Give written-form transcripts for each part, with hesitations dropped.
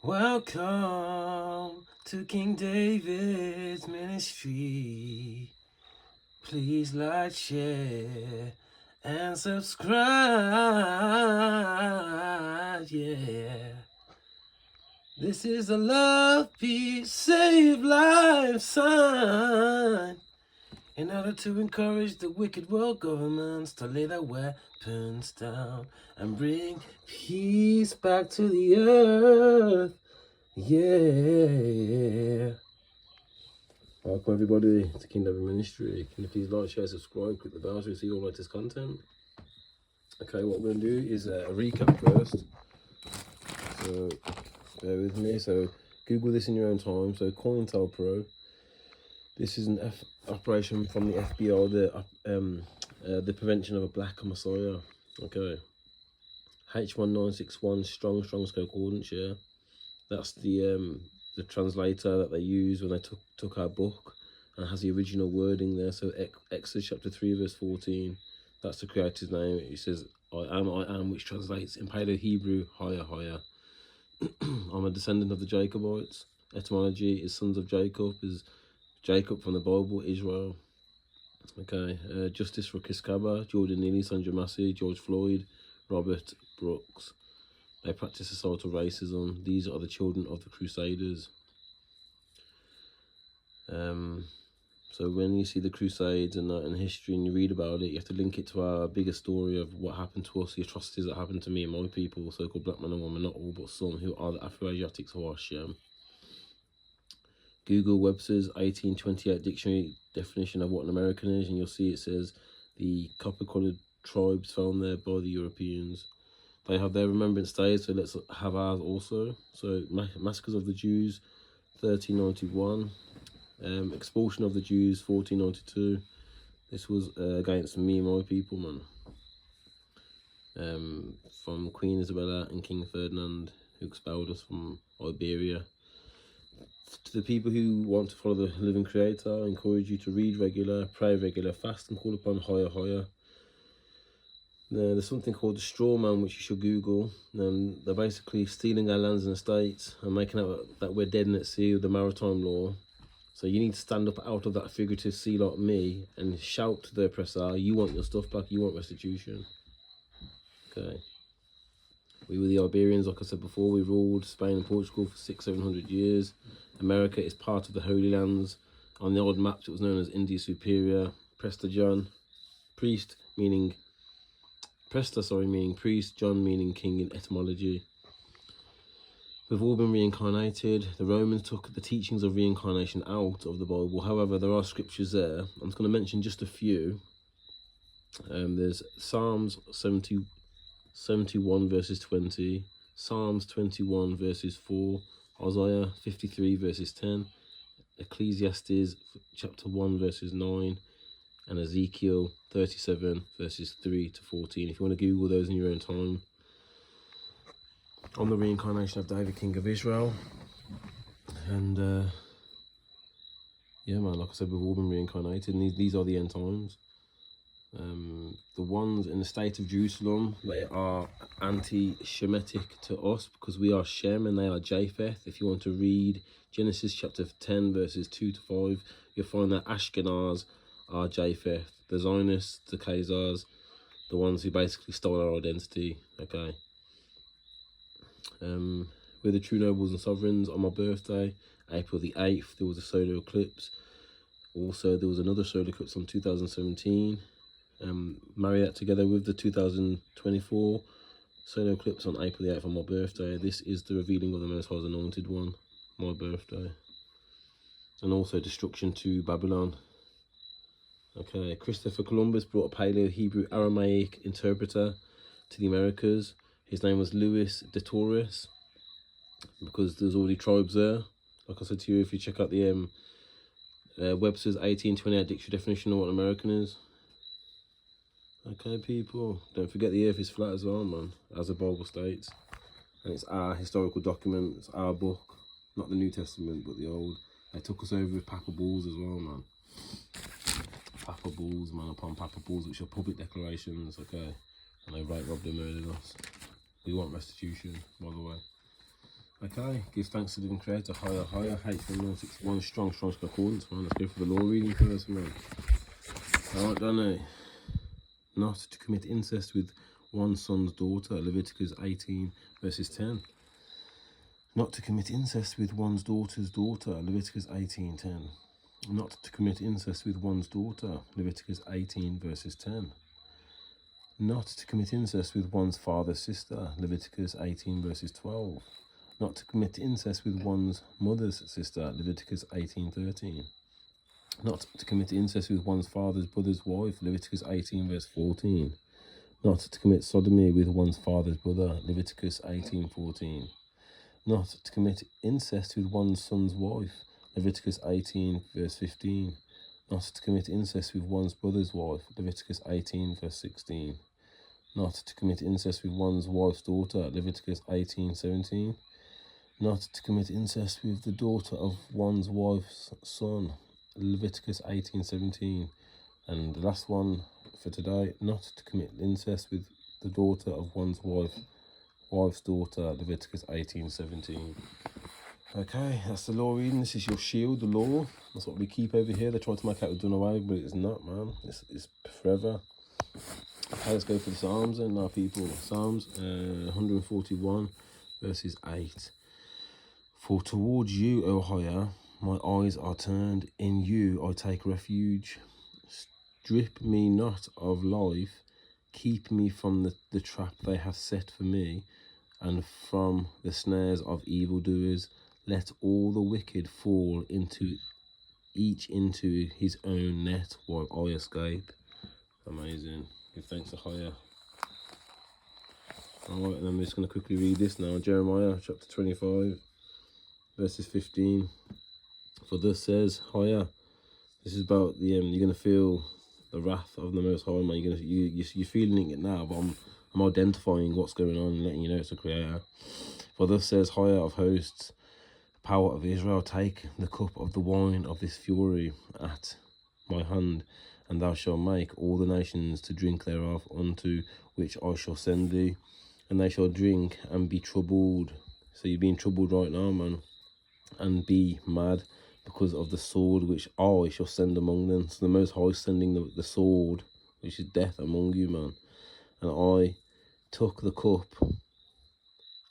Welcome to King David's ministry. Please like, share, and subscribe. Yeah. This is a love, peace, save life sign. In order to encourage the wicked world governments to lay their weapons down and bring peace back to the earth. Yeah. Welcome everybody to Kingdom Ministry. Can you please like, share, subscribe, click the bell to receive all latest content. Okay, what we're going to do is a recap first. So bear with me. So Google this in your own time. So COINTELPRO. This is an operation from the FBI, the prevention of a black messiah. Okay. H1961 strong concordance, yeah. That's the translator that they used when they took our book, and has the original wording there. So Exodus chapter 3 verse 14, that's the creator's name. It says I am, which translates in Paleo Hebrew higher. I'm a descendant of the Jacobites. Etymology is sons of Jacob, is Jacob from the Bible, Israel. Okay, justice for Kiskaba, Jordan Neely, Sandra Massey, George Floyd, Robert Brooks. They practice assault of racism. These are the children of the Crusaders. So when you see the Crusades and history and you read about it, you have to link it to our bigger story of what happened to us, the atrocities that happened to me and my people, so-called black men and women, not all but some, who are the Afro-Asiatics who are Shem. Google Webster's 1828 dictionary definition of what an American is, and you'll see it says the copper-coloured tribes found there by the Europeans. They have their Remembrance Day, so let's have ours also. So massacres of the Jews, 1391. Expulsion of the Jews, 1492. This was against me and my people, man. From Queen Isabella and King Ferdinand, who expelled us from Iberia. To the people who want to follow the living creator, I encourage you to read regular, pray regular, fast and call upon higher. There's something called the straw man, which you should Google. They're basically stealing our lands and estates and making out that we're dead and at sea with the maritime law. So you need to stand up out of that figurative sea like me and shout to the oppressor, you want your stuff back, you want restitution. Okay. We were the Iberians, like I said before. We ruled Spain and Portugal for 600-700 years. America is part of the Holy Lands. On the old maps, it was known as India Superior. Presta meaning priest, John meaning king in etymology. We've all been reincarnated. The Romans took the teachings of reincarnation out of the Bible. However, there are scriptures there. I'm just going to mention just a few. There's Psalms 71 verses 20, Psalms 21 verses 4, Isaiah 53 verses 10, Ecclesiastes chapter 1 verses 9, and Ezekiel 37 verses 3 to 14. If you want to Google those in your own time. On the reincarnation of David, King of Israel. And yeah, man, like I said, we've all been reincarnated, and these are the end times. The ones in the state of Jerusalem, they are anti-Shemitic to us because we are Shem and they are Japheth. If you want to read Genesis chapter 10 verses 2 to 5, you'll find that Ashkenaz are Japheth, the Zionists, the Khazars, the ones who basically stole our identity. Okay. We're the true nobles and sovereigns. On my birthday, April the 8th, there was a solar eclipse. Also, there was another solar eclipse on 2017. Marry that together with the 2024 solar eclipse on April the 8th on my birthday. This is the revealing of the Most High's Anointed One, my birthday. And also destruction to Babylon. Okay, Christopher Columbus brought a Paleo-Hebrew-Aramaic interpreter to the Americas. His name was Louis de Torres, because there's already tribes there. Like I said to you, if you check out the Webster's 1828 dictionary definition of what an American is. Okay, people, don't forget the earth is flat as well, man, as the Bible states. And it's our historical document, it's our book, not the New Testament, but the Old. They took us over with Papa Bulls as well, man. Papa Bulls, man, upon Papa Bulls, which are public declarations, okay? And they robbed and murdered us. We want restitution, by the way. Okay, give thanks to the living creator, higher, higher, hateful, 161, strong concordance, man. Let's go for the law reading first, man. Alright, Danny. Not to commit incest with one's son's daughter, Leviticus 18, verses 10. Not to commit incest with one's daughter's daughter, Leviticus 18:10. Not to commit incest with one's daughter, Leviticus 18, verses 10. Not to commit incest with one's father's sister, Leviticus 18, verses 12. Not to commit incest with one's mother's sister, Leviticus 18:13. Not to commit incest with one's father's brother's wife, Leviticus 18, verse 14. Not to commit sodomy with one's father's brother, Leviticus 18:14. Not to commit incest with one's son's wife, Leviticus 18, verse 15. Not to commit incest with one's brother's wife, Leviticus 18, verse 16. Not to commit incest with one's wife's daughter, Leviticus 18:17. Not to commit incest with the daughter of one's wife's son, Leviticus 18:17. And the last one for today, not to commit incest with the daughter of one's wife's daughter, Leviticus 18:17. Okay, that's the law reading. This is your shield, the law. That's what we keep over here. They try to make out we've done away, but it's not, man. It's forever. Okay, let's go for the Psalms then now, people. Psalms 141, verses 8. For towards you, O higher, my eyes are turned. In you I take refuge. Strip me not of life. Keep me from the trap they have set for me, and from the snares of evildoers. Let all the wicked fall into his own net, while I escape. Amazing. Give thanks to higher. Alright, and I'm just going to quickly read this now. Jeremiah chapter 25, verses 15. For thus says higher. This is about the you're going to feel the wrath of the Most High, man. You're feeling it now, but I'm identifying what's going on and letting you know it's a creator. For thus says higher of hosts, power of Israel, take the cup of the wine of this fury at my hand, and thou shalt make all the nations to drink thereof, unto which I shall send thee, and they shall drink and be troubled. So you're being troubled right now, man, and be mad because of the sword which I shall send among them. So the Most High is sending the sword, which is death, among you, man. And I took the cup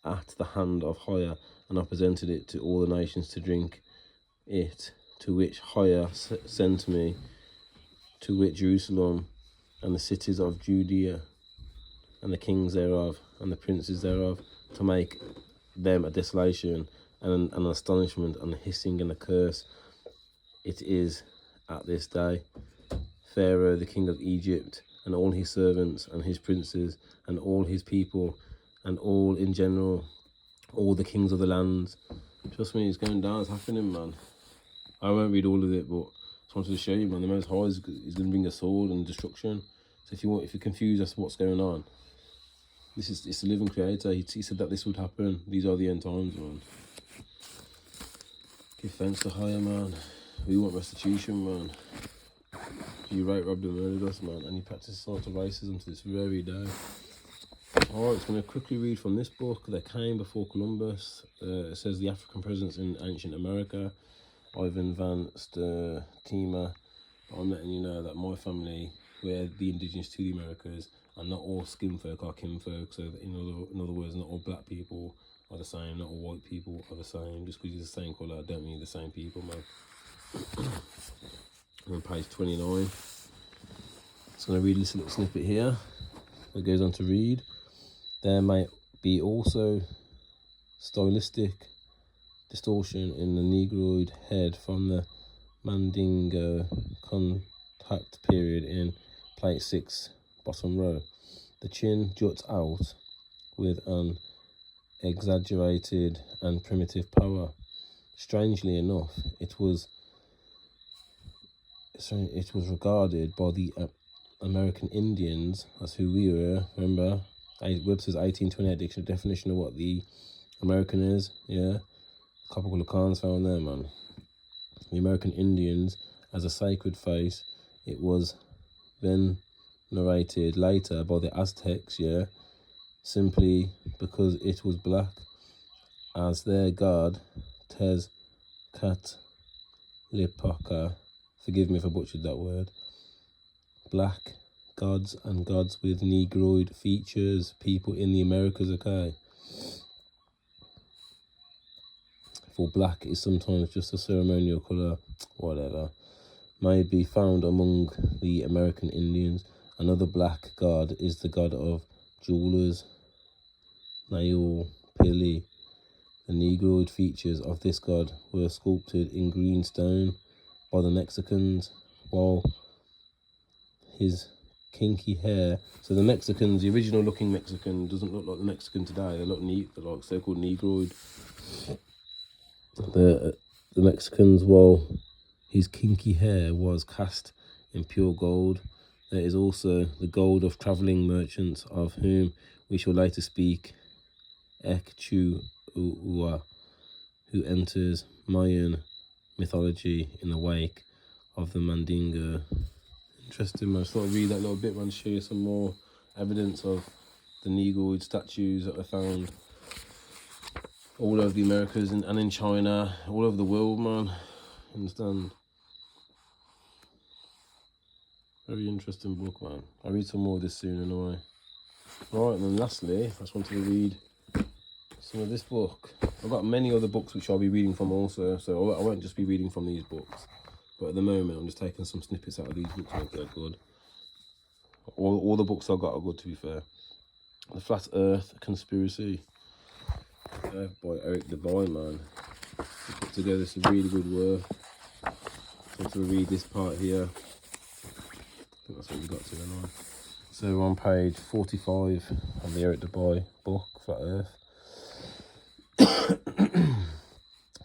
at the hand of higher, and I presented it to all the nations to drink it, to which higher sent me, to wit Jerusalem, and the cities of Judea, and the kings thereof, and the princes thereof, to make them a desolation, and an astonishment, and a hissing, and a curse. It is at this day. Pharaoh, the king of Egypt, and all his servants, and his princes, and all his people, and all in general, all the kings of the lands. Trust me, it's going down, it's happening, man. I won't read all of it, but I just wanted to show you, man, the Most High is going to bring a sword and destruction. So if you're confused as to what's going on, it's the living creator. He said that this would happen. These are the end times, man. Give thanks to higher, man. We want restitution, man. You robbed and murdered us, man, and he practiced sort of racism to this very day. Alright, I'm going to quickly read from this book. They came before Columbus. It says the African presence in ancient America. Ivan Van Stertima. I'm letting you know that my family, we're the indigenous to the Americas, and not all skin folk are kinfolk. So in other words, not all black people are the same, not all white people are the same. Just because you're the same colour, don't mean the same people, man. On page 29. So I'm going to read this little snippet here. It goes on to read, there may be also stylistic distortion in the Negroid head from the Mandingo contact period in plate 6, bottom row. The chin juts out with an exaggerated and primitive power. Strangely enough, it was regarded by the American Indians, that's who we were, remember? Webster's 1828 dictionary definition of what the American is, yeah? A couple of cons found there, man. The American Indians as a sacred face. It was then narrated later by the Aztecs, yeah? Simply because it was black. as their god Tezcatlipoca, forgive me if I butchered that word, black gods and gods with negroid features, people in the Americas, okay? For black is sometimes just a ceremonial colour, whatever, may be found among the American Indians. Another black god is the god of jewelers, Nail Pili. The negroid features of this god were sculpted in green stone by the Mexicans, while his kinky hair. So the Mexicans, the original looking Mexican, doesn't look like the Mexican today. They look neat. They're like so-called negroid. The Mexicans, while his kinky hair was cast in pure gold. There is also the gold of travelling merchants, of whom we shall later speak, Ekchuua, who enters Mayan mythology in the wake of the Mandingo. Interesting, man. I thought I'd read that little bit, man, to show you some more evidence of the negroid statues that I found all over the Americas and in China, all over the world, man. Understand? Very interesting book, man. I'll read some more of this soon anyway. Right, and then lastly, I just wanted to read some of this book. I've got many other books which I'll be reading from also, so I won't just be reading from these books. But at the moment, I'm just taking some snippets out of these books. I think they're good. All the books I've got are good, to be fair. The Flat Earth Conspiracy by Eric Dubai, man. He put together some really good work. So to read this part here. I think that's what we got to anyway. So we're on page 45 of the Eric Dubai book, Flat Earth.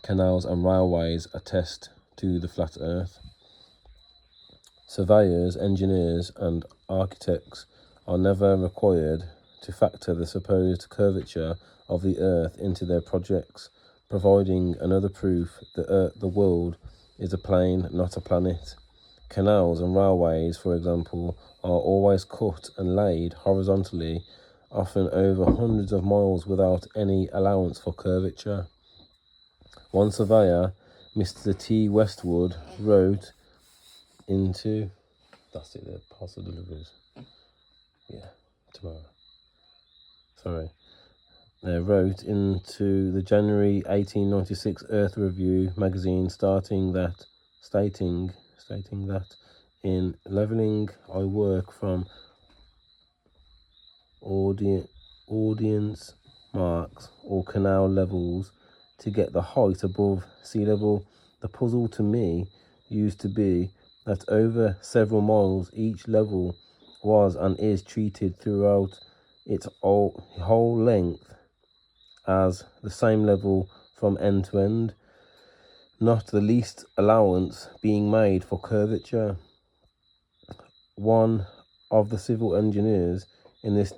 Canals and railways attest to the flat earth. Surveyors, engineers and architects are never required to factor the supposed curvature of the earth into their projects, providing another proof that the world is a plane, not a planet. Canals and railways, for example, are always cut and laid horizontally, often over hundreds of miles without any allowance for curvature. One surveyor, Mr. T. Westwood, wrote into... That's it, the parcel deliveries. Yeah, tomorrow. Sorry. Wrote into the January 1896 Earth Review magazine stating that in levelling I work from audience marks or canal levels to get the height above sea level. The puzzle to me used to be that over several miles each level was and is treated throughout its whole length as the same level from end to end, not the least allowance being made for curvature. One of the civil engineers in this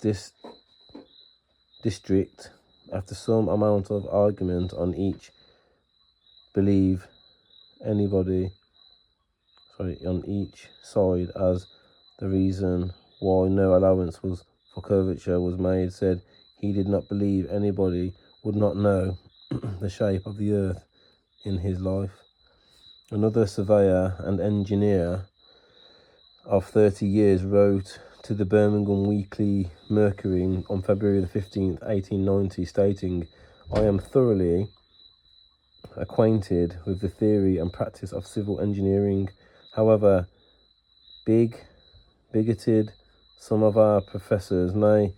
district, after some amount of argument on each on each side as the reason why no allowance for curvature was made, said he did not believe anybody would not know the shape of the earth in his life. Another surveyor and engineer of 30 years wrote to the Birmingham Weekly Mercury on February the 15th, 1890, stating, I am thoroughly acquainted with the theory and practice of civil engineering. However bigoted some of our professors may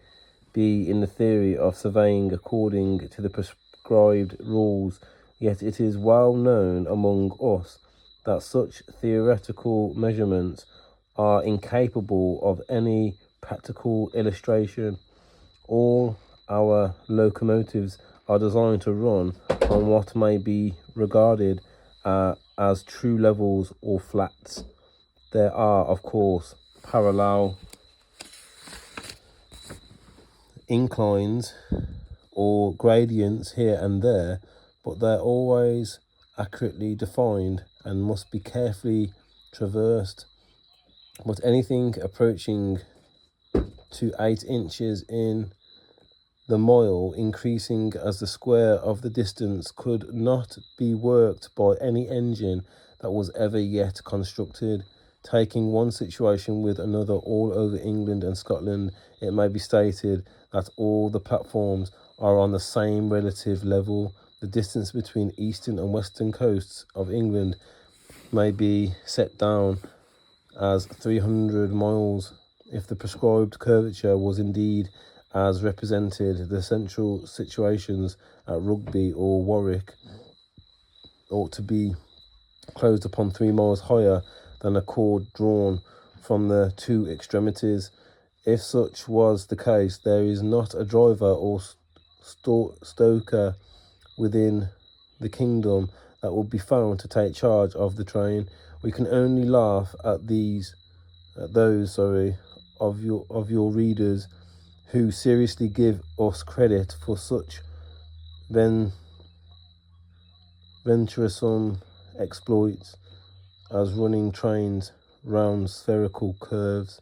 be in the theory of surveying according to the prescribed rules, yet it is well known among us that such theoretical measurements are incapable of any practical illustration. All our locomotives are designed to run on what may be regarded as true levels or flats. There are, of course, parallel inclines or gradients here and there, but they're always accurately defined and must be carefully traversed. But anything approaching to 8 inches in the mile increasing as the square of the distance could not be worked by any engine that was ever yet constructed. Taking one situation with another all over England and Scotland, it may be stated that all the platforms are on the same relative level. The distance between eastern and western coasts of England may be set down as 300 miles. If the prescribed curvature was indeed as represented, the central situations at Rugby or Warwick ought to be closed upon 3 miles higher than a cord drawn from the two extremities. If such was the case, there is not a driver or stoker within the kingdom that will be found to take charge of the train. We can only laugh at those of your readers who seriously give us credit for such venturesome exploits as running trains round spherical curves.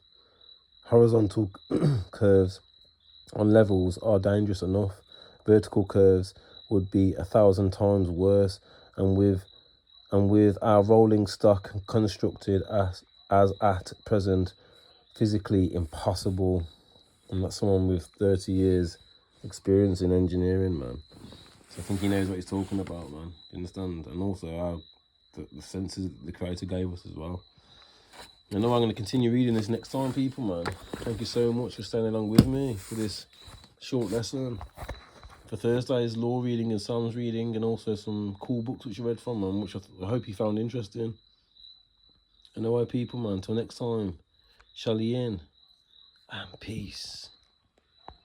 Horizontal curves on levels are dangerous enough. Vertical curves would be 1,000 times worse, and with our rolling stock constructed as at present, physically impossible. And that's someone with 30 years experience in engineering, man. So I think he knows what he's talking about, man. You understand? And also the senses the creator gave us as well. I know I'm going to continue reading this next time, people, man. Thank you so much for staying along with me for this short lesson. For Thursday's law reading and Psalms reading, and also some cool books which I read from them, which I hope you found interesting. And anyway, people, man, until next time, Shalom and peace.